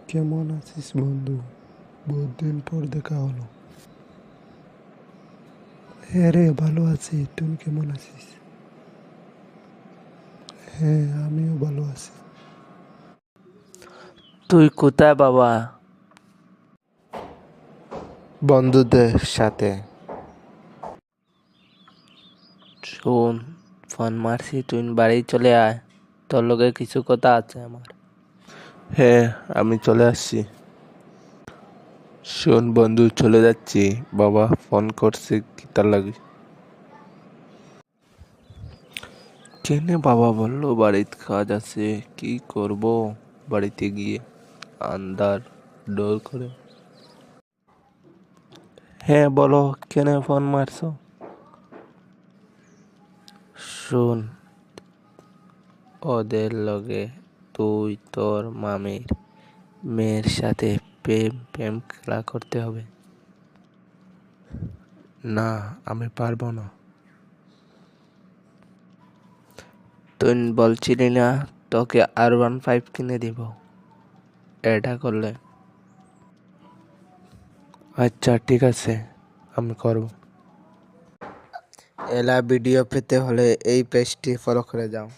কেমন আছিস বন্ধু? বহুত দিন পর দেখা হলো। হ্যাঁ রে, ভালো আছি। তুমি কেমন আছিস? হ্যাঁ, আমিও ভালো আছি। তুই কোথায় বাবা? বন্ধুদের সাথে। শোন, ফোন মারছি, তুই বাড়ি চলে আয়। তোর লগে কিছু কথা আছে আমার। হ্যাঁ, আমি চলে আসছি। শোন বন্ধু, চলে যাচ্ছি। বাবা ফোন করছে কি তার লাগে? কেনে বাবা বললো বাড়িতে কাজ আছে, কি করব বাড়িতে গিয়ে? আন্দার ডোর করে। হ্যাঁ বলো, কেনে ফোন মারছো? শোন, ওদের লগে তুই তোর মামির মেয়ের সাথে প্রেম প্রেম খেলা করতে হবে। না, আমি পারবো না। তুই বলছিলি না তোকে R15 কিনে দিব? এটা করলে আচ্ছা ঠিক আছে, আমি করব। এলা ভিডিও পেতে হলে এই পেজটি ফলো করে যাও।